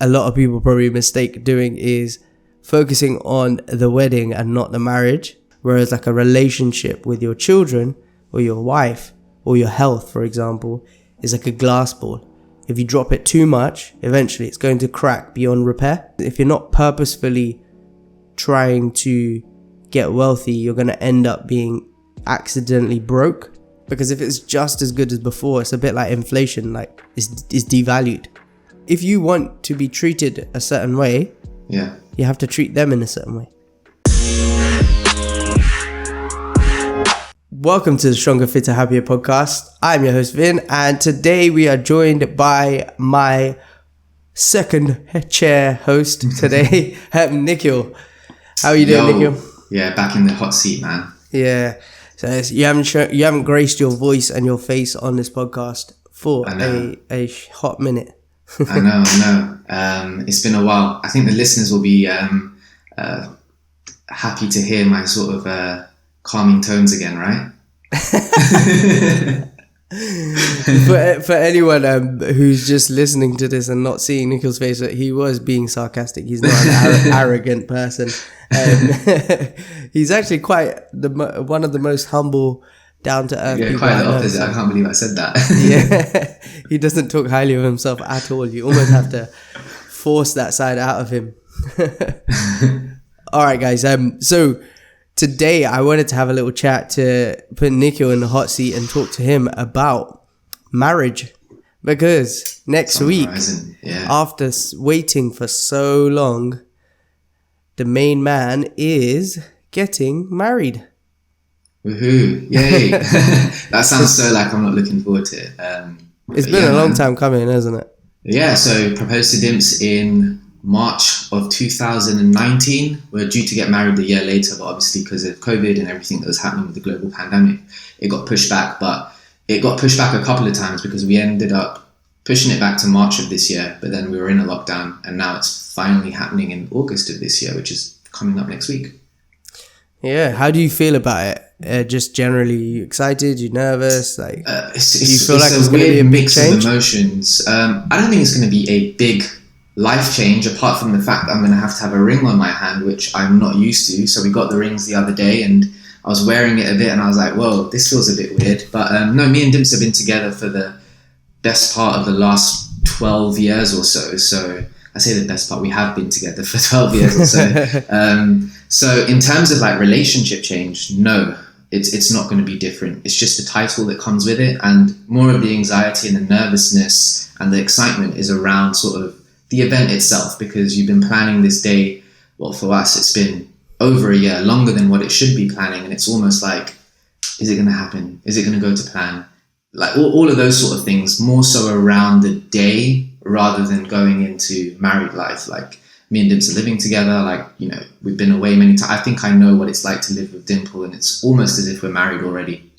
a lot of people probably mistake doing is focusing on the wedding and not the marriage. Whereas like a relationship with your children or your wife or your health, for example, is like a glass ball. If you drop it too much, eventually it's going to crack beyond repair. If you're not purposefully trying to get wealthy, you're going to end up being accidentally broke. Because if it's just as good as before, it's a bit like inflation, like it's devalued. If you want to be treated a certain way, you have to treat them in a certain way. Welcome to the Stronger, Fitter, Happier podcast. I'm your host Vin, and today we are joined by my second chair host today, Nikhil. How are you doing, Nikhil? Yeah, back in the hot seat, man. Yeah, so you haven't graced your voice and your face on this podcast for a hot minute. I know. It's been a while. I think the listeners will be happy to hear my sort of calming tones again, right? for anyone who's just listening to this and not seeing Nikhil's face, he was being sarcastic. He's not an arrogant person. He's actually quite one of the most humble, down to earth people. Quite the opposite. I can't believe I said that. Yeah, he doesn't talk highly of himself at all. You almost have to force that side out of him. All right, guys. So today I wanted to have a little chat to put Nikhil in the hot seat and talk to him about marriage, because next week, after waiting for so long, the main man is getting married. Woohoo! Yay! That sounds so like I'm not looking forward to it. It's been a long time coming, hasn't it? Yeah. So proposed to Dimps in March of 2019. We're due to get married a year later, but obviously because of COVID and everything that was happening with the global pandemic, it got pushed back. But it got pushed back a couple of times because we ended up pushing it back to March of this year, but then we were in a lockdown, and now it's finally happening in August of this year, which is coming up next week. Yeah, how do you feel about it? Just generally, you excited? You nervous? Like, do you feel like it's going to be a big change? Of emotions. I don't think it's going to be a big life change, apart from the fact that I'm going to have a ring on my hand, which I'm not used to. So we got the rings the other day, and I was wearing it a bit, and I was like, "Whoa, this feels a bit weird." But no, me and Dimps have been together for the best part of the last 12 years or so. So I say the best part, we have been together for 12 years or so. So in terms of like relationship change, no, it's not going to be different. It's just the title that comes with it, and more of the anxiety and the nervousness and the excitement is around sort of the event itself, because you've been planning this day. Well, for us, it's been over a year, longer than what it should be planning. And it's almost like, is it going to happen? Is it going to go to plan? Like all of those sort of things, more so around the day rather than going into married life. Like me and Dimple are living together. Like, you know, we've been away many times. I think I know what it's like to live with Dimple, and it's almost as if we're married already.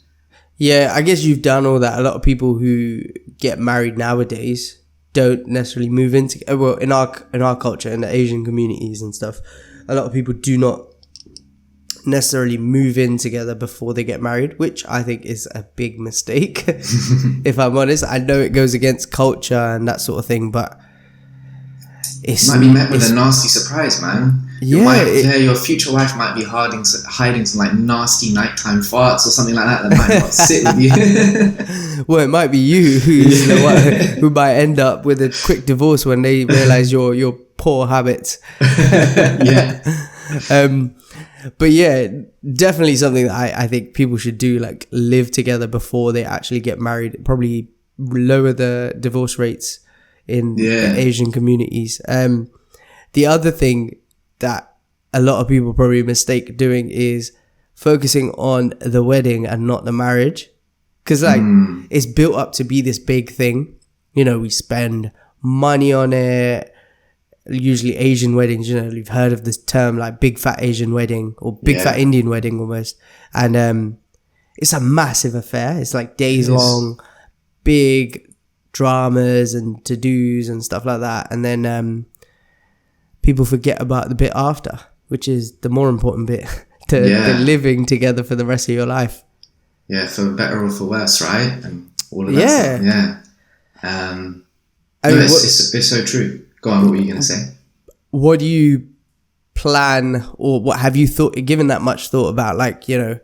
Yeah, I guess you've done all that. A lot of people who get married nowadays don't necessarily move into, well, in our culture, in the Asian communities and stuff, a lot of people do not necessarily move in together before they get married, which I think is a big mistake. If I'm honest, I know it goes against culture and that sort of thing, but it might be met with a nasty surprise, man. Your future wife might be hiding some like nasty nighttime farts or something like that might not sit with you. Well, it might be you who might end up with a quick divorce when they realize your poor habits. Yeah. But yeah, definitely something that I think people should do, like live together before they actually get married. Probably lower the divorce rates in the Asian communities. The other thing that a lot of people probably mistake doing is focusing on the wedding and not the marriage. Because like it's built up to be this big thing. You know, we spend money on it. Usually Asian weddings, you know, you've heard of this term like big fat Asian wedding or big fat Indian wedding almost. And it's a massive affair. It's like days long, big dramas and to-dos and stuff like that. And then people forget about the bit after, which is the more important bit, to living together for the rest of your life. Yeah, for better or for worse, right? And all of that stuff. Yeah. It's so true. Go on, what were you going to say? What do you plan, or what have you given that much thought about, like, you know,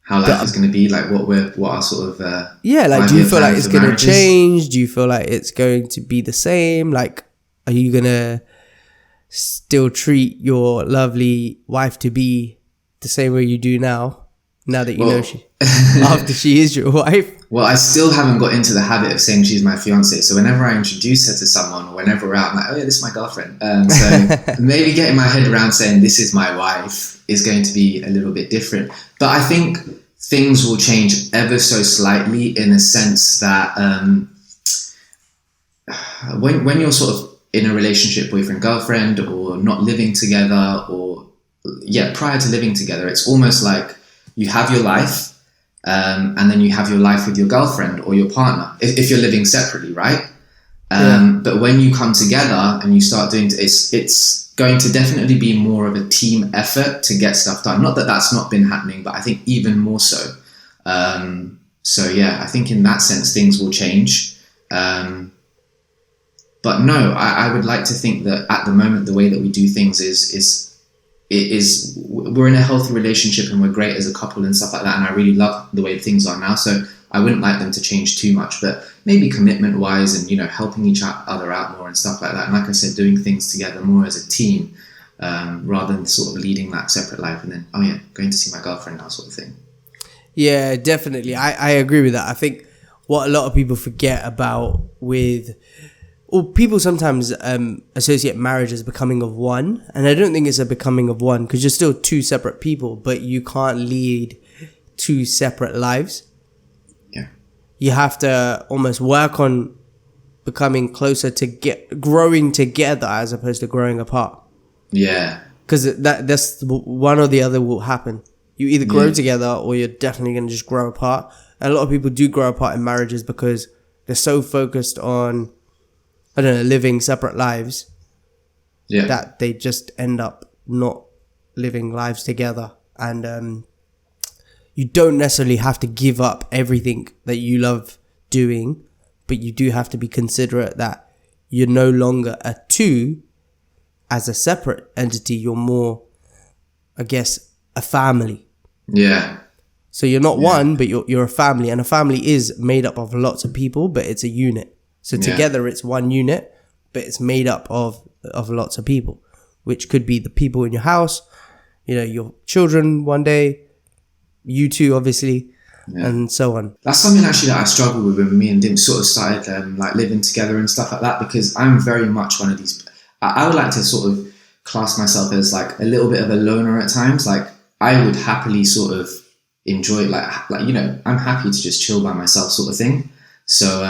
how life is going to be, like what our sort of like, do you feel like it's going to change? Do you feel like it's going to be the same? Like, are you going to still treat your lovely wife to be the same way you do now that you know she after she is your wife? Well, I still haven't got into the habit of saying she's my fiance. So whenever I introduce her to someone, or whenever we're out, I'm like, oh yeah, this is my girlfriend. So maybe getting my head around saying this is my wife is going to be a little bit different. But I think things will change ever so slightly, in a sense that when you're sort of in a relationship, boyfriend, girlfriend, or not living together, or prior to living together, it's almost like you have your life, and then you have your life with your girlfriend or your partner, if you're living separately, right? But when you come together and you start doing, it's going to definitely be more of a team effort to get stuff done. Not that that's not been happening, but I think even more so. So yeah, I think in that sense things will change. But no, I would like to think that at the moment the way that we do things is we're in a healthy relationship and we're great as a couple and stuff like that, and I really love the way things are now, so I wouldn't like them to change too much, but maybe commitment wise and, you know, helping each other out more and stuff like that, and like I said, doing things together more as a team, rather than sort of leading that separate life and then going to see my girlfriend now sort of thing. Yeah, definitely. I agree with that. I think what a lot of people forget about people sometimes associate marriage as becoming of one, and I don't think it's a becoming of one, because you're still two separate people, but you can't lead two separate lives. Yeah, you have to almost work on becoming closer to growing together as opposed to growing apart. Yeah, because that's one or the other will happen. You either grow together or you're definitely going to just grow apart. And a lot of people do grow apart in marriages because they're so focused on, I don't know, living separate lives, that they just end up not living lives together. And you don't necessarily have to give up everything that you love doing, but you do have to be considerate that you're no longer a two as a separate entity. You're more, I guess, a family. Yeah. So you're not one, but you're a family, and a family is made up of lots of people, but it's a unit. So together it's one unit, but it's made up of lots of people, which could be the people in your house, you know, your children one day, you two obviously, and so on. That's something actually that I struggled with when me and Dim sort of started like living together and stuff like that, because I'm very much one of these, I would like to sort of class myself as like a little bit of a loner at times. Like I would happily sort of enjoy like you know, I'm happy to just chill by myself sort of thing. So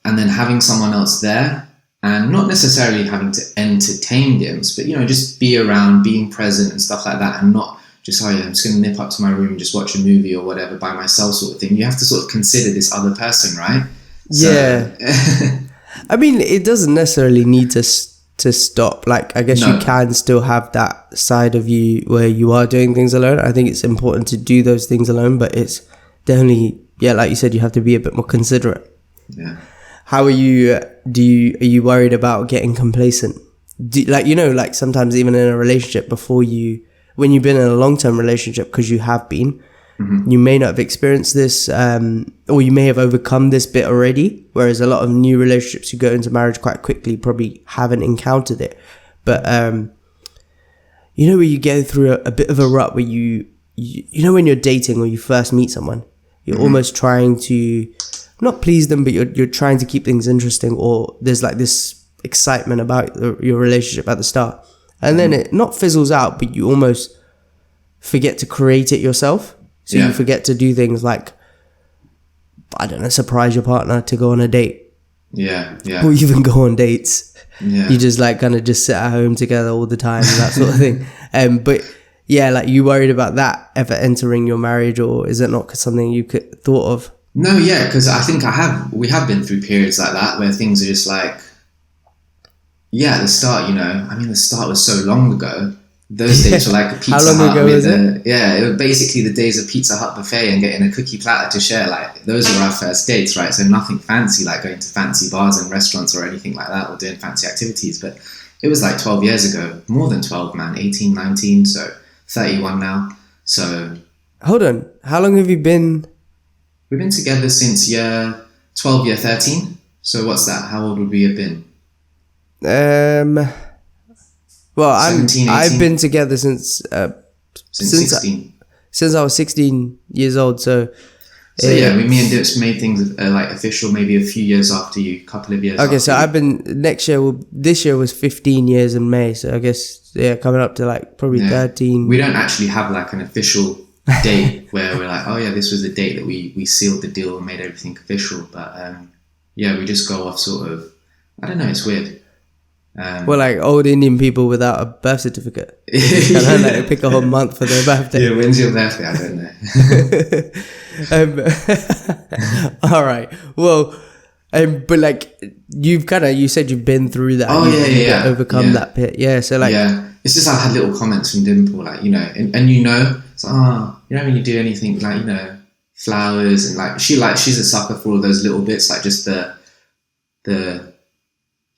and then having someone else there, and not necessarily having to entertain Dims, but, you know, just be around, being present and stuff like that, and not just, I'm just going to nip up to my room and just watch a movie or whatever by myself sort of thing. You have to sort of consider this other person, right? Yeah. I mean, it doesn't necessarily need to stop. Like, I guess you can still have that side of you where you are doing things alone. I think it's important to do those things alone, but it's definitely, like you said, you have to be a bit more considerate. Yeah. How are you? Are you worried about getting complacent? Like sometimes even in a relationship when you've been in a long-term relationship, because you have been, you may not have experienced this, or you may have overcome this bit already. Whereas a lot of new relationships who go into marriage quite quickly probably haven't encountered it. But you know, where you go through a bit of a rut where you know, when you're dating or you first meet someone, you're almost trying to not please them, but you're trying to keep things interesting, or there's like this excitement about your relationship at the start, and then it not fizzles out, but you almost forget to create it yourself. So you forget to do things like, I don't know, surprise your partner to go on a date. Or even go on dates. You just like kind of just sit at home together all the time and that sort of thing. But like, you worried about that ever entering your marriage, or is it not something you could thought of? No, because I think we have been through periods like that where things are just like, at the start, you know, I mean, the start was so long ago, Those days were like a Pizza How long Hut ago with was it? yeah, it was basically the days of Pizza Hut buffet and getting a cookie platter to share. Like those were our first dates, right? So nothing fancy like going to fancy bars and restaurants or anything like that or doing fancy activities. But it was like 12 years ago, more than 12, man, 18, 19, so 31 now. So Hold on. How long have you been? we've been together since year 12, year 13. So what's that? How old would we have been? Well, 17, I've 18? been together since Since 16. since I was 16 years old. So So yeah, me and Dips made things like official maybe a few years after you, couple of years. okay, so after I've been this year was 15 years in May. So I guess coming up to like probably 13. We don't actually have like an official date where we're like, oh yeah, this was the date that we sealed the deal and made everything official. But yeah, we just go off sort of. I don't know. It's weird. Well, like old Indian people without a birth certificate. And then like pick a whole month for their birthday. Yeah, when's your birthday? I don't know. All right. Well, but like you said you've been through that. Oh yeah. Overcome that bit. Yeah. So like. Yeah, it's just I've had little comments from Dimple, like and it's like, you don't really do anything like flowers and like she's a sucker for all those little bits, like just the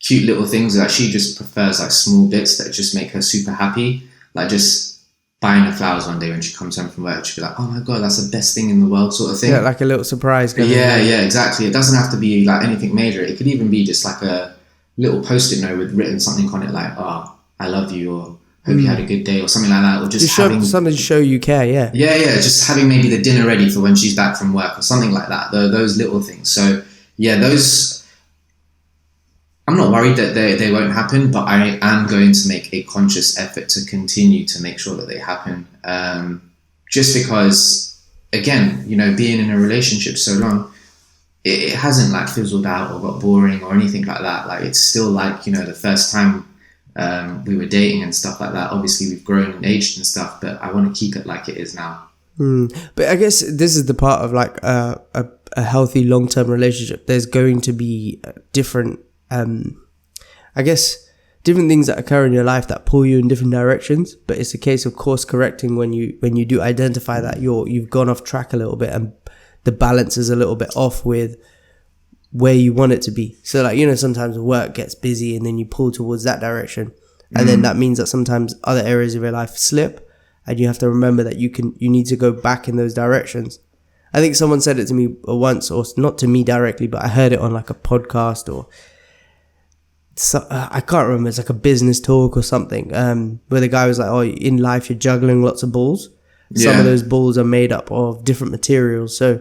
cute little things. Like she just prefers like small bits that just make her super happy, like just buying her flowers one day when she comes home from work. She'll be like, oh my god, that's the best thing in the world, sort of thing. Yeah, like a little surprise. Yeah, exactly. It doesn't have to be like anything major. It could even be just like a little post-it note with written something on it, like I love you, or hope you had a good day, or something like that, or just having something to show you care. Yeah, just having maybe the dinner ready for when she's back from work or something like that. Those little things. So yeah, those I'm not worried that they won't happen, but I am going to make a conscious effort to continue to make sure that they happen. Just because, again, being in a relationship so long, it hasn't like fizzled out or got boring or anything like that. Like it's still like, the first time we were dating and stuff like that. Obviously we've grown and aged and stuff, but I want to keep it like it is now. But I guess this is the part of like a healthy long-term relationship. There's going to be different I guess different things that occur in your life that pull you in different directions, but it's a case of course correcting when you do identify that you've gone off track a little bit and the balance is a little bit off with where you want it to be. So like, sometimes work gets busy and then you pull towards that direction. And then that means that sometimes other areas of your life slip and you have to remember that you need to go back in those directions. I think someone said it to me once, or not to me directly, but I heard it on like a podcast or I can't remember. It's like a business talk or something, where the guy was like, "Oh, in life you're juggling lots of balls. Some of those balls are made up of different materials. So,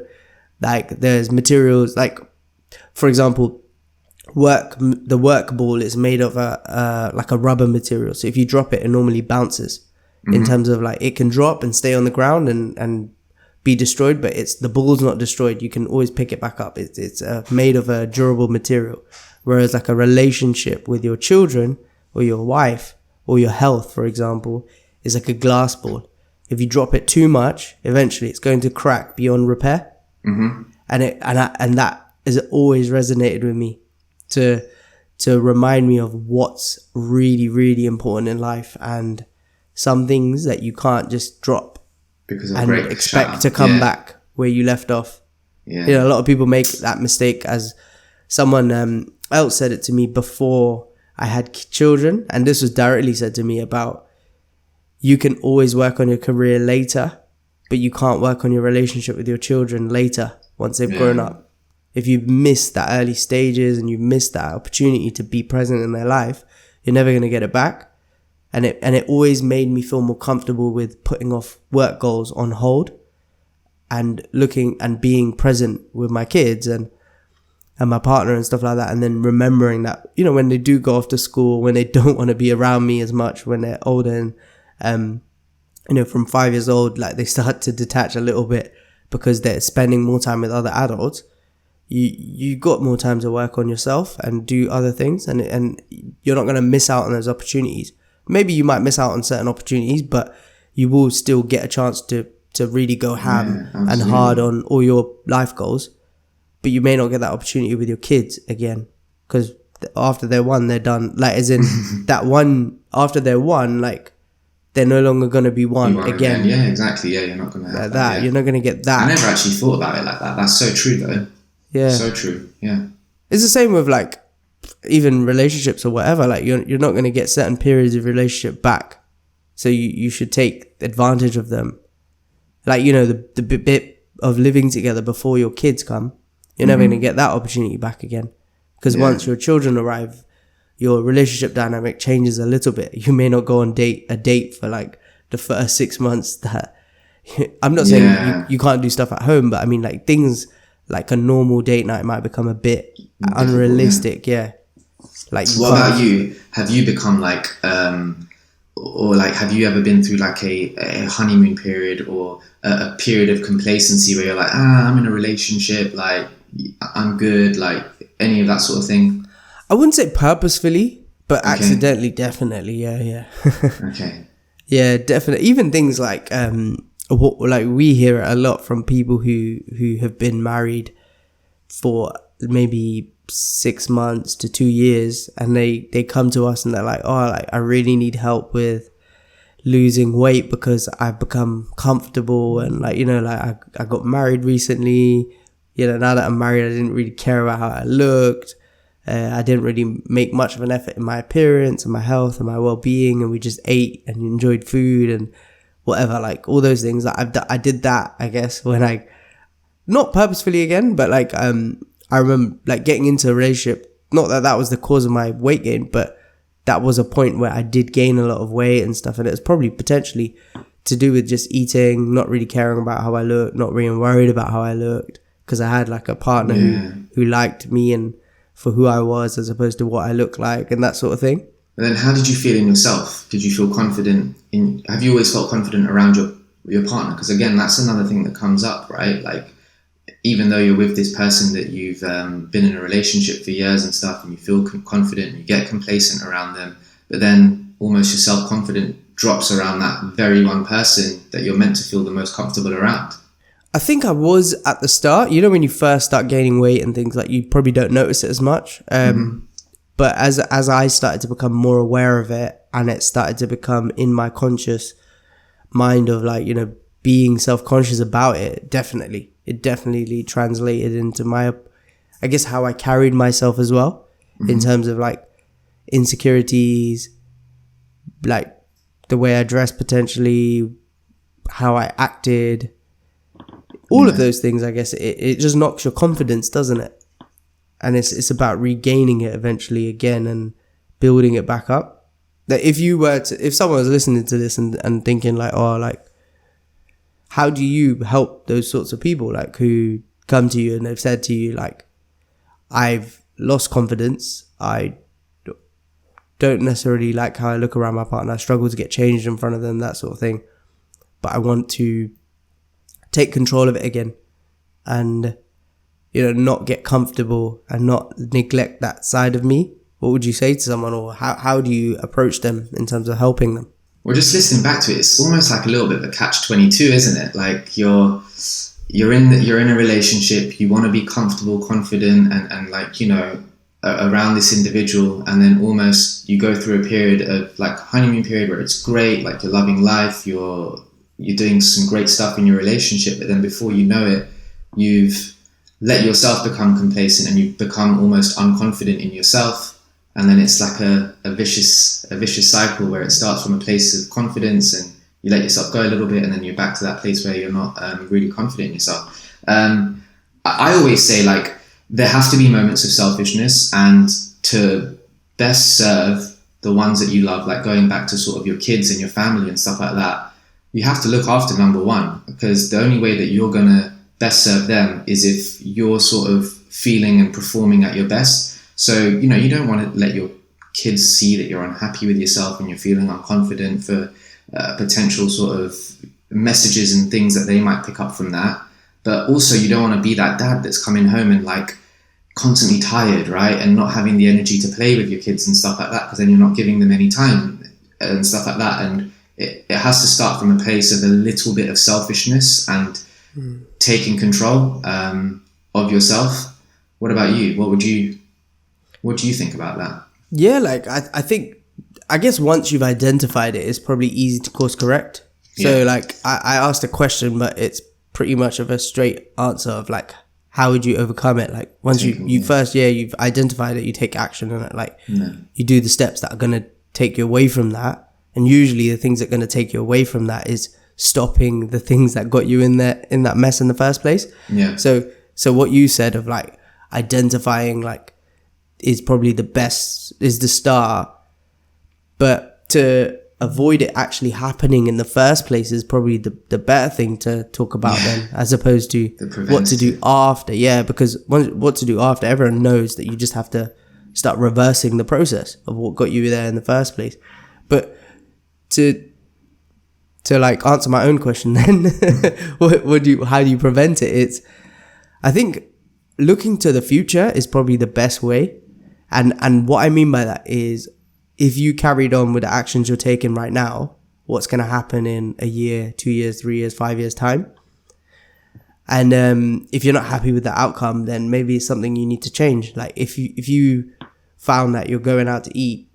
like, there's materials like, for example, the work ball is made of like a rubber material. So if you drop it, it normally bounces. In terms of like it can drop and stay on the ground and be destroyed, but the ball's not destroyed. You can always pick it back up. It's made of a durable material. Whereas like a relationship with your children or your wife or your health, for example, is like a glass ball. If you drop it too much, eventually it's going to crack beyond repair. And that has always resonated with me to remind me of what's really, really important in life and some things that you can't just drop and expect to come back where you left off. A lot of people make that mistake. As someone else said it to me before I had children, and this was directly said to me about, you can always work on your career later, but you can't work on your relationship with your children later once they've grown up. If you've missed that early stages and you've missed that opportunity to be present in their life, you're never going to get it back. And it always made me feel more comfortable with putting off work goals on hold and looking and being present with my kids and my partner and stuff like that. And then remembering that, when they do go off to school, when they don't want to be around me as much, when they're older and, from 5 years old, like they start to detach a little bit because they're spending more time with other adults. You got more time to work on yourself and do other things, and you're not going to miss out on those opportunities. Maybe you might miss out on certain opportunities, but you will still get a chance to really go ham and hard on all your life goals. But you may not get that opportunity with your kids again, because after they're one, they're done. Like, as in that one, after they're one, like they're no longer going to be one again. Yeah, exactly. Yeah, you're not going to have that. Yeah. You're not going to get that. I never actually thought about it like that. That's so true, though. Yeah. So true. Yeah. It's the same with like even relationships or whatever. Like you're not going to get certain periods of relationship back. So you should take advantage of them. Like, you know, the bit of living together before your kids come, you're never going to get that opportunity back again. Because once your children arrive, your relationship dynamic changes a little bit. You may not go on a date for like the first 6 months. That I'm not saying you can't do stuff at home, but I mean like things like a normal date night might become a bit unrealistic. Yeah. Like, what about you? Have you become like, or like, have you ever been through like a honeymoon period or a period of complacency where you're like, I'm in a relationship, like I'm good, like any of that sort of thing? I wouldn't say purposefully, but accidentally, definitely. Yeah. Okay. Yeah, definitely. Even things like, like we hear it a lot from people who have been married for maybe 6 months to 2 years, and they come to us and they're like, like I really need help with losing weight because I've become comfortable, and like, you know, like I got married recently, you know, now that I'm married, I didn't really care about how I looked. I didn't really make much of an effort in my appearance and my health and my well-being, and we just ate and enjoyed food and whatever, like all those things. I did that, I guess, when I, not purposefully again, but like I remember like getting into a relationship, not that was the cause of my weight gain, but that was a point where I did gain a lot of weight and stuff, and it was probably potentially to do with just eating, not really caring about how I looked, not really worried about how I looked, because I had like a partner who liked me and for who I was as opposed to what I looked like and that sort of thing. And then how did you feel in yourself? Did you feel confident have you always felt confident around your partner? Because again, that's another thing that comes up, right? Like, even though you're with this person that you've been in a relationship for years and stuff, and you feel confident, you get complacent around them, but then almost your self-confidence drops around that very one person that you're meant to feel the most comfortable around. I think I was at the start. You know, when you first start gaining weight and things, like you probably don't notice it as much. But as I started to become more aware of it, and it started to become in my conscious mind of like, you know, being self-conscious about it, it definitely translated into my, I guess, how I carried myself as well, in terms of like insecurities, like the way I dressed potentially, how I acted, all of those things. I guess it just knocks your confidence, doesn't it? And it's about regaining it eventually again and building it back up. That if someone was listening to this and thinking like, like, how do you help those sorts of people, like who come to you and they've said to you like, I've lost confidence, I don't necessarily like how I look around my partner, I struggle to get changed in front of them, that sort of thing, but I want to take control of it again and, you know, not get comfortable and not neglect that side of me. What would you say to someone, or how do you approach them in terms of helping them? Well, just listening back to it, it's almost like a little bit of a catch-22, isn't it? Like you're in a relationship, you want to be comfortable, confident, and like, you know, around this individual, and then almost you go through a period of like honeymoon period where it's great, like you're loving life, you're doing some great stuff in your relationship, but then before you know it, you've let yourself become complacent and you've become almost unconfident in yourself. And then it's like a vicious cycle where it starts from a place of confidence and you let yourself go a little bit, and then you're back to that place where you're not really confident in yourself. I always say, like, there have to be moments of selfishness, and to best serve the ones that you love, like going back to sort of your kids and your family and stuff like that, you have to look after number one, because the only way that you're going to best serve them is if you're sort of feeling and performing at your best. So, you know, you don't want to let your kids see that you're unhappy with yourself and you're feeling unconfident for potential sort of messages and things that they might pick up from that. But also, you don't want to be that dad that's coming home and like constantly tired, right? And not having the energy to play with your kids and stuff like that, because then you're not giving them any time and stuff like that. And it has to start from a place of a little bit of selfishness and taking control of yourself. What about you? What do you think about that? Yeah, like I think I guess once you've identified it, it's probably easy to course correct. So like I asked a question, but it's pretty much of a straight answer of like, how would you overcome it? Like once you've identified it, you take action on it. Like you do the steps that are going to take you away from that. And usually the things that are going to take you away from that is stopping the things that got you in that mess in the first place. Yeah. So what you said of like identifying like is probably the best, is the start. But to avoid it actually happening in the first place is probably the better thing to talk about then, as opposed to what to do after. Yeah, because what to do after, everyone knows that you just have to start reversing the process of what got you there in the first place. But to like answer my own question then, how do you prevent it? It's, I think looking to the future is probably the best way. And what I mean by that is, if you carried on with the actions you're taking right now, what's going to happen in a year, 2 years, 3 years, 5 years time? And if you're not happy with the outcome, then maybe it's something you need to change. Like if you found that you're going out to eat,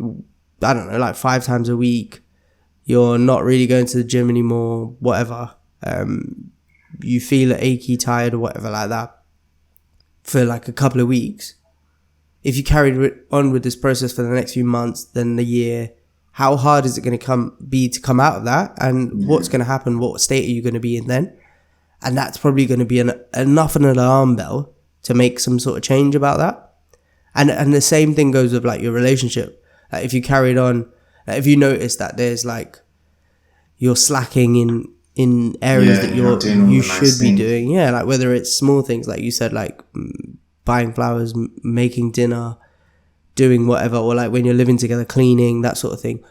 I don't know, like 5 times a week, you're not really going to the gym anymore, whatever, you feel achy, tired or whatever like that for like a couple of weeks. If you carried on with this process for the next few months, then the year, how hard is it going to be to come out of that? And what's going to happen? What state are you going to be in then? And that's probably going to be enough an alarm bell to make some sort of change about that. And the same thing goes with like your relationship. Like if you carried on, like if you notice that there's like, you're slacking in areas that you should be doing. Yeah, like whether it's small things, like you said, like buying flowers, making dinner, doing whatever, or like when you're living together, cleaning, that sort of thing.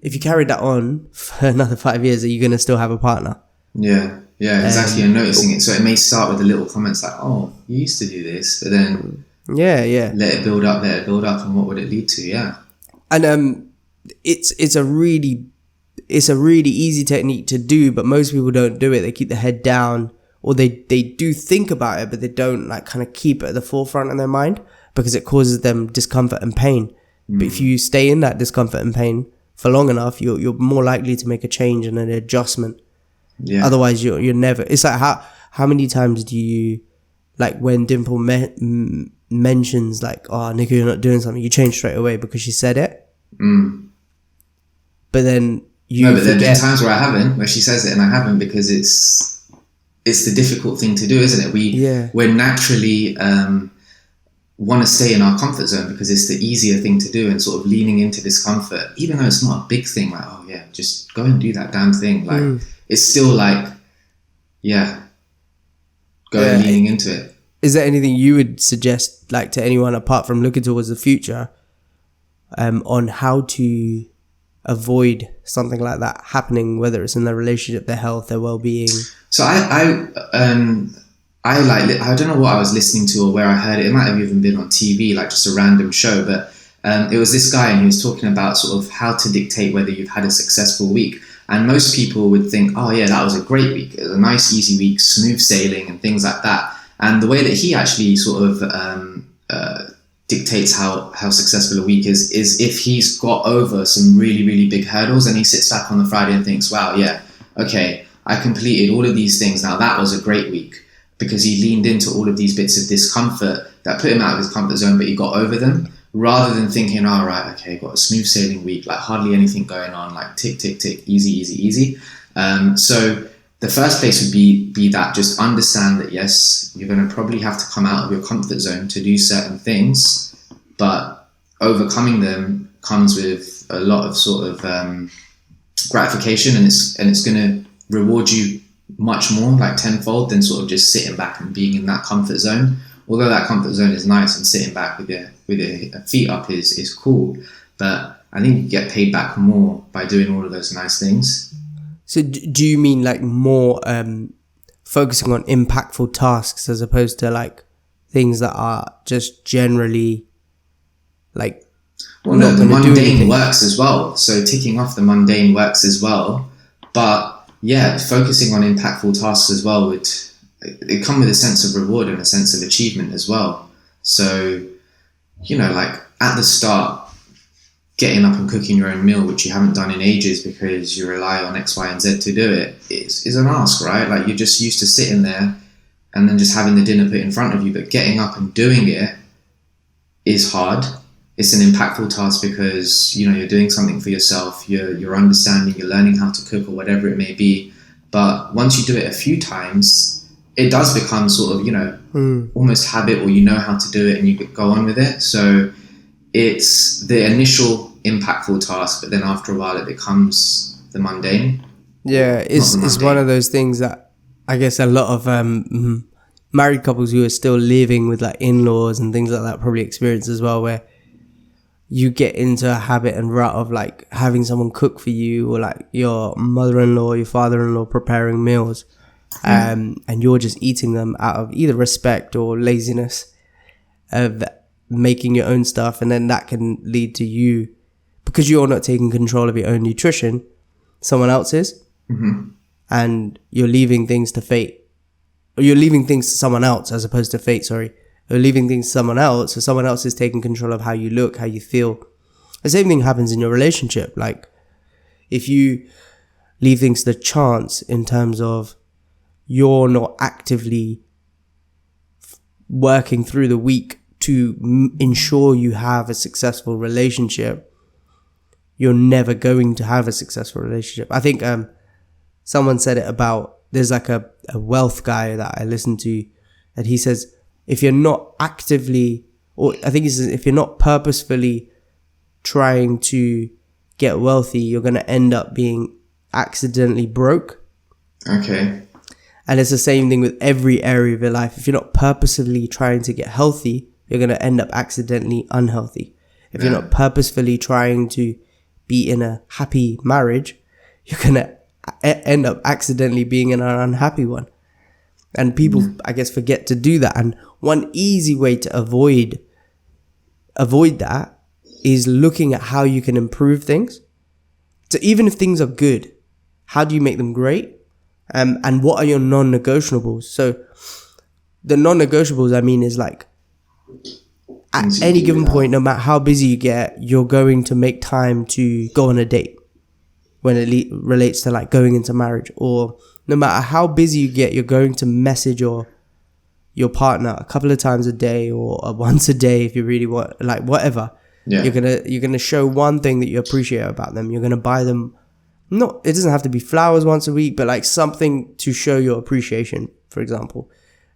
If you carried that on for another 5 years, are you going to still have a partner? Yeah, exactly. You're noticing it. So it may start with the little comments like, oh, you used to do this, but then let it build up, and what would it lead to? Yeah. And it's a really easy technique to do, but most people don't do it. They keep their head down, or they do think about it, but they don't like kind of keep it at the forefront of their mind because it causes them discomfort and pain. But if you stay in that discomfort and pain for long enough, you're more likely to make a change and an adjustment. Yeah. Otherwise, you're never. It's like how many times do you, like when Dimple mentions like, oh, Nico, you're not doing something, you change straight away because she said it. But then there've been times where I haven't, where she says it and I haven't, because it's the difficult thing to do, isn't it? We're naturally want to stay in our comfort zone because it's the easier thing to do, and sort of leaning into discomfort, even though it's not a big thing, like, oh yeah, just go and do that damn thing. Like it's still like, leaning into it. Is there anything you would suggest like to anyone apart from looking towards the future on how to avoid something like that happening, whether it's in their relationship, their health, their well-being? So I don't know what I was listening to or where I heard it. It might have even been on TV, like just a random show, but it was this guy and he was talking about sort of how to dictate whether you've had a successful week. And most people would think, oh yeah, that was a great week. It was a nice, easy week, smooth sailing and things like that. And the way that he actually sort of dictates how successful a week is if he's got over some really, really big hurdles and he sits back on the Friday and thinks, wow, yeah, okay, I completed all of these things. Now that was a great week because he leaned into all of these bits of discomfort that put him out of his comfort zone, but he got over them, rather than thinking, all right, okay, got a smooth sailing week, like hardly anything going on, like tick, tick, tick, easy, easy, easy. So the first place would be that just understand that, yes, you're going to probably have to come out of your comfort zone to do certain things, but overcoming them comes with a lot of sort of gratification, and it's going to reward you much more, like tenfold, than sort of just sitting back and being in that comfort zone. Although that comfort zone is nice and sitting back with your feet up is cool, but I think you get paid back more by doing all of those nice things. So do you mean like more focusing on impactful tasks as opposed to like things that are just generally like, well, no, the mundane works as well. So ticking off the mundane works as well. But yeah, focusing on impactful tasks as well it come with a sense of reward and a sense of achievement as well. So, like at the start, getting up and cooking your own meal, which you haven't done in ages because you rely on X, Y, and Z to do it, is an ask, right? Like, you're just used to sitting there and then just having the dinner put in front of you, but getting up and doing it is hard. It's an impactful task because, you know, you're doing something for yourself, you're understanding, you're learning how to cook or whatever it may be. But once you do it a few times, it does become sort of, you know, almost habit, or you know how to do it and you go on with it. So it's the initial impactful task, but then after a while it becomes the mundane. Yeah, it's one of those things that I guess a lot of married couples who are still living with like in-laws and things like that probably experience as well, where you get into a habit and rut of like having someone cook for you, or like your mother-in-law, your father-in-law preparing meals, and you're just eating them out of either respect or laziness of making your own stuff. And then that can lead to you, because you're not taking control of your own nutrition, someone else is. And you're leaving things to fate, or you're leaving things to someone else as opposed to fate, sorry. You're leaving things to someone else, so someone else is taking control of how you look, how you feel. The same thing happens in your relationship. Like, if you leave things to chance in terms of you're not actively working through the week to ensure you have a successful relationship, you're never going to have a successful relationship. I think someone said it about, there's like a wealth guy that I listen to, and he says, if you're not actively, or I think he says, if you're not purposefully trying to get wealthy, you're going to end up being accidentally broke. Okay. And it's the same thing with every area of your life. If you're not purposefully trying to get healthy, you're going to end up accidentally unhealthy. If you're not purposefully trying to be in a happy marriage, you're going to end up accidentally being in an unhappy one. And people, I guess, forget to do that. And one easy way to avoid that is looking at how you can improve things. So even if things are good, how do you make them great? And what are your non-negotiables? So the non-negotiables, I mean, is like, at any given point, no matter how busy you get, you're going to make time to go on a date when it relates to like going into marriage. Or no matter how busy you get, you're going to message your partner a couple of times a day, or once a day if you really want, like whatever. Yeah. You're gonna show one thing that you appreciate about them. You're gonna buy them, it doesn't have to be flowers once a week, but like something to show your appreciation. For example,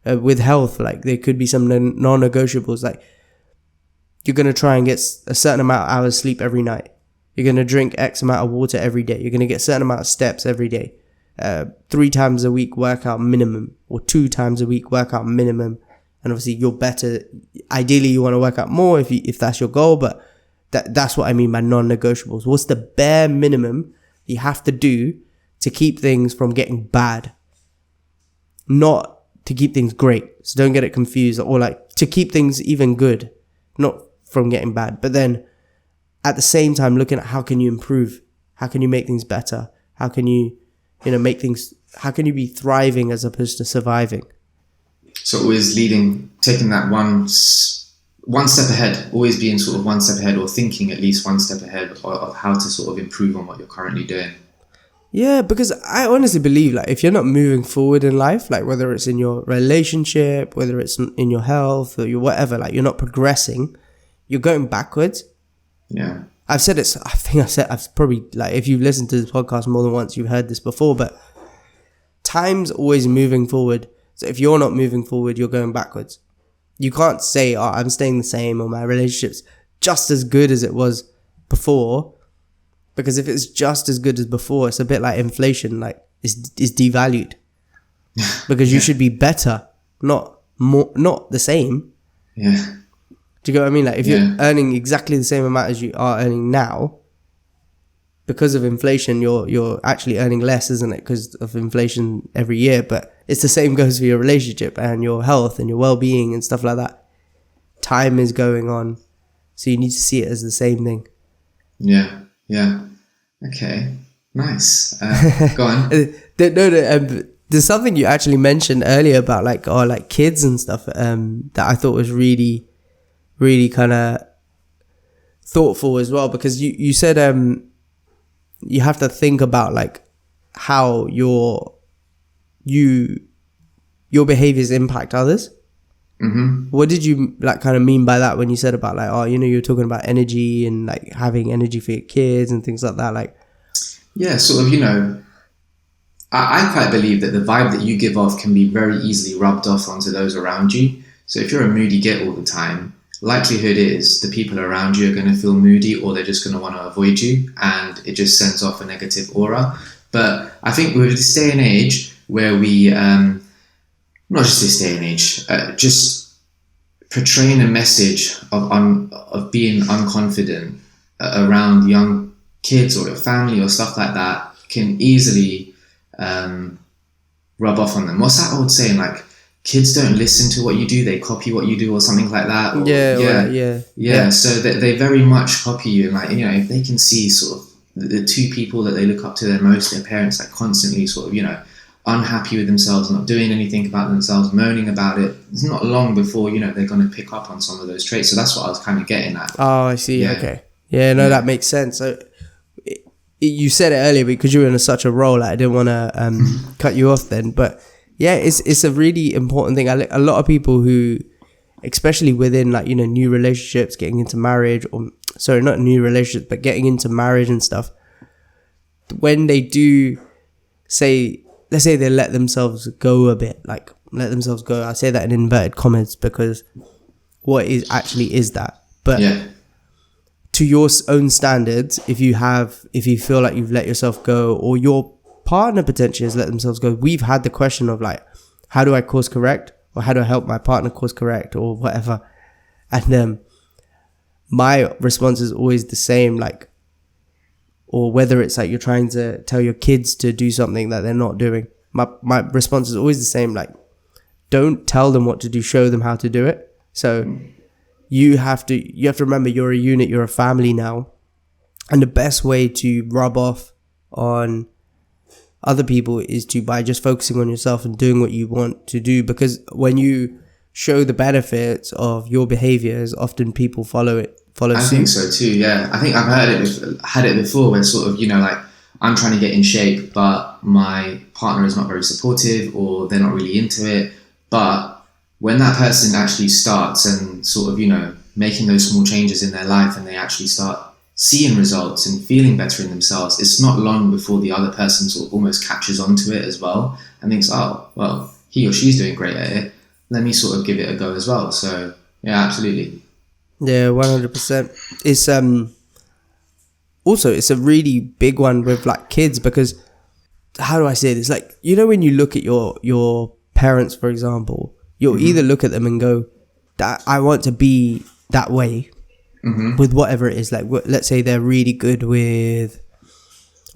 with health, like there could be some non-negotiables, like you're gonna try and get a certain amount of hours sleep every night. You're going to drink X amount of water every day. You're going to get a certain amount of steps every day. 3 times a week workout minimum, or 2 times a week workout minimum. And obviously you're better. Ideally you want to work out more if that's your goal, but that's what I mean by non-negotiables. What's the bare minimum you have to do to keep things from getting bad? Not to keep things great. So don't get it confused, or like to keep things even good, not from getting bad. But then at the same time, looking at how can you improve? How can you make things better? How can you, make things, how can you be thriving as opposed to surviving? So always taking that one step ahead, always being sort of one step ahead, or thinking at least one step ahead of how to sort of improve on what you're currently doing. Yeah, because I honestly believe, like, if you're not moving forward in life, like whether it's in your relationship, whether it's in your health or your whatever, like you're not progressing, you're going backwards. Yeah. I've said it, I've probably, like, if you've listened to this podcast more than once, you've heard this before, but time's always moving forward. So if you're not moving forward, you're going backwards. You can't say, I'm staying the same, or my relationship's just as good as it was before. Because if it's just as good as before, it's a bit like inflation, like it's devalued. Because you should be better, not the same. Yeah. Do you get what I mean? Like if you're earning exactly the same amount as you are earning now, because of inflation, you're actually earning less, isn't it? Because of inflation every year. But it's the same goes for your relationship and your health and your well-being and stuff like that. Time is going on, so you need to see it as the same thing. Yeah. Okay. Nice. Go on. There's something you actually mentioned earlier about like kids and stuff that I thought was really, really kind of thoughtful as well, because you said you have to think about like how your behaviors impact others. Mm-hmm. What did you like kind of mean by that when you said about like, oh, you know, you're talking about energy and like having energy for your kids and things like that? Like, yeah, sort of, you know, I quite believe that the vibe that you give off can be very easily rubbed off onto those around you. So if you're a moody git all the time, likelihood is the people around you are going to feel moody, or they're just going to want to avoid you, and it just sends off a negative aura. But I think with this day and age where we, not just this day and age, just portraying a message of being unconfident around young kids or your family or stuff like that can easily rub off on them. What's that old saying? Like, kids don't listen to what you do, they copy what you do, or something like that. Or, yeah. So they very much copy you. And like, you know, if they can see sort of the two people that they look up to the most, their parents, like constantly sort of, you know, unhappy with themselves, not doing anything about themselves, moaning about it, it's not long before, you know, they're going to pick up on some of those traits. So that's what I was kind of getting at. Oh, I see. Yeah. Okay. Yeah, no, that makes sense. So you said it earlier because you were in such a role, like, I didn't want to cut you off then, but yeah, it's a really important thing. A lot of people who, especially within like, you know, new relationships, getting into marriage, or sorry, not new relationships, but getting into marriage and stuff, when they do say, let's say they let themselves go a bit, like let themselves go. I say that in inverted commas because what is actually is that. But to your own standards, if you feel like you've let yourself go, or your partner potentially has let themselves go, we've had the question of like, how do I course correct, or how do I help my partner course correct, or whatever. And my response is always the same, like, or whether it's like you're trying to tell your kids to do something that they're not doing, my response is always the same, like, don't tell them what to do, show them how to do it. So you have to remember, you're a unit, you're a family now, and the best way to rub off on other people is by just focusing on yourself and doing what you want to do, because when you show the benefits of your behaviors, often people follow suit. I think so too, yeah. I think I've had it before where sort of, you know, like, I'm trying to get in shape, but my partner is not very supportive, or they're not really into it. But when that person actually starts and sort of, you know, making those small changes in their life, and they actually start seeing results and feeling better in themselves, it's not long before the other person sort of almost catches on to it as well and thinks, oh, well, he or she's doing great at it, let me sort of give it a go as well. So yeah, absolutely. Yeah, 100%. It's also, it's a really big one with like kids, because how do I say this? Like, you know, when you look at your parents, for example, you'll either look at them and go, that I want to be that way with whatever it is. Like, let's say they're really good with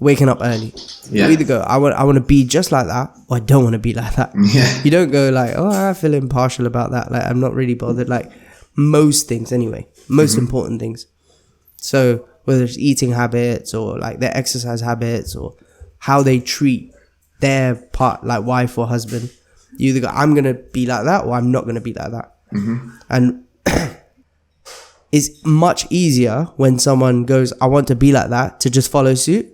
waking up early. Yeah. You either go, I want to be just like that, or I don't want to be like that. Yeah. You don't go like, oh, I feel impartial about that. Like, I'm not really bothered. Like, most things anyway, most important things. So whether it's eating habits, or like their exercise habits, or how they treat their part, like wife or husband, you either go, I'm going to be like that, or I'm not going to be like that. And it's much easier when someone goes, I want to be like that, to just follow suit.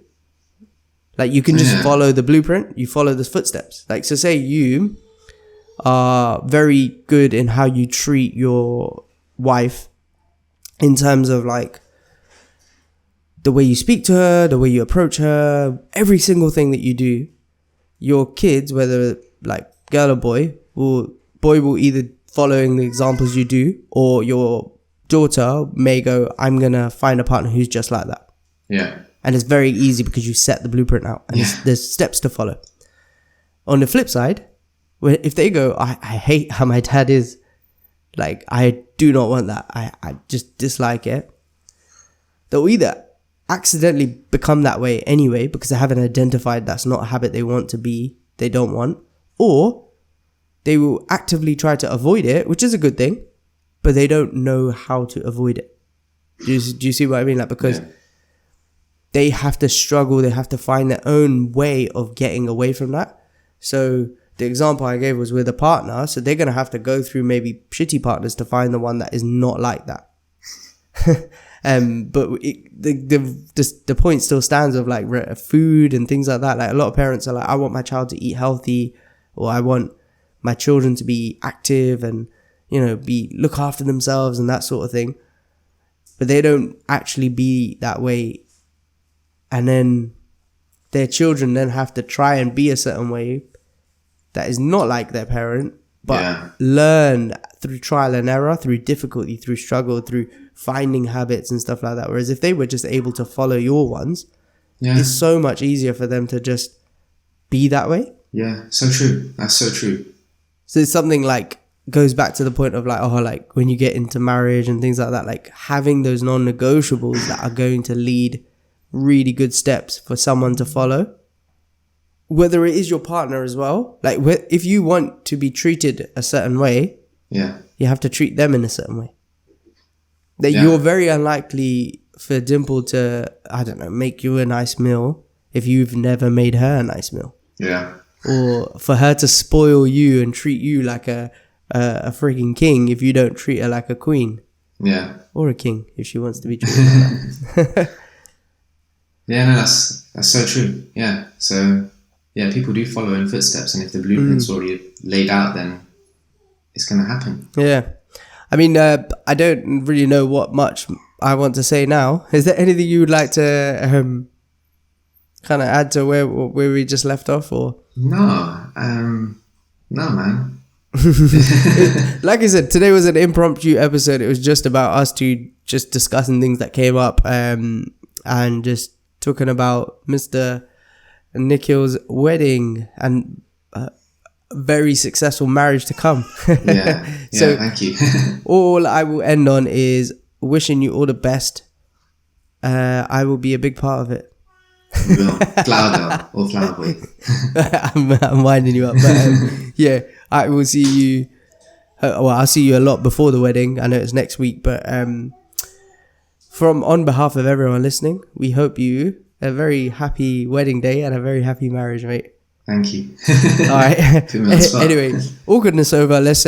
Like, you can just follow the blueprint, you follow the footsteps. Like, so say you are very good in how you treat your wife in terms of like the way you speak to her, the way you approach her, every single thing that you do. Your kids, whether like girl or boy will either following the examples you do, or your daughter may go, I'm gonna find a partner who's just like that. Yeah. And it's very easy because you set the blueprint out, and there's steps to follow. On the flip side, if they go, I hate how my dad is, like, I do not want that, I just dislike it, they'll either accidentally become that way anyway because they haven't identified that's not a habit they want to be, they don't want, or they will actively try to avoid it, which is a good thing, but they don't know how to avoid it. Do you see what I mean? Like, because they have to struggle, they have to find their own way of getting away from that. So the example I gave was with a partner, so they're going to have to go through maybe shitty partners to find the one that is not like that. But the point still stands of like food and things like that. Like a lot of parents are like, I want my child to eat healthy, or I want my children to be active and, you know, look after themselves and that sort of thing. But they don't actually be that way. And then their children then have to try and be a certain way that is not like their parent, but learn through trial and error, through difficulty, through struggle, through finding habits and stuff like that. Whereas if they were just able to follow your ones, it's so much easier for them to just be that way. Yeah, so true. That's so true. So it's something like goes back to the point of like, oh, like when you get into marriage and things like that, like having those non-negotiables that are going to lead really good steps for someone to follow, whether it is your partner as well. Like if you want to be treated a certain way, you have to treat them in a certain way. That you're very unlikely for Dimple to, I don't know, make you a nice meal if you've never made her a nice meal. Yeah. Or for her to spoil you and treat you like a freaking king if you don't treat her like a queen. Yeah. Or a king if she wants to be treated like that. Yeah, no, that's so true. Yeah. So, yeah, people do follow in footsteps, and if the blueprint's already laid out, then it's going to happen. Yeah. I mean, I don't really know what much I want to say now. Is there anything you would like to kind of add to where we just left off, or? No, man. Like I said, today was an impromptu episode. It was just about us two just discussing things that came up, and just talking about Mr. Nikhil's wedding and very successful marriage to come. So thank you. All I will end on is wishing you all the best. I will be a big part of it. Flower girl or flower boy. I'm winding you up, but I will see you. I'll see you a lot before the wedding. I know it's next week, but on behalf of everyone listening, we hope you a very happy wedding day and a very happy marriage, mate. Thank you. All right. Anyway, all goodness over. Let's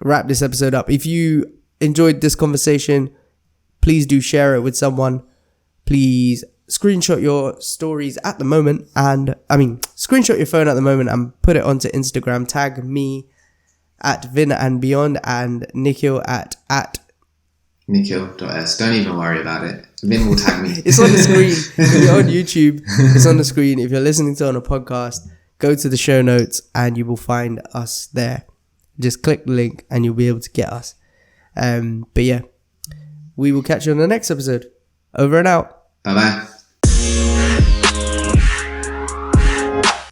wrap this episode up. If you enjoyed this conversation, please do share it with someone. Please screenshot your stories at the moment, screenshot your phone at the moment and put it onto Instagram. Tag me at Vin+beyond and Nikhil at Nikhil.s. Don't even worry about it. Vin will tag me. It's on the screen. If you're on YouTube, it's on the screen. If you're listening to it on a podcast, go to the show notes and you will find us there. Just click the link and you'll be able to get us. But yeah, we will catch you on the next episode. Over and out. Bye-bye.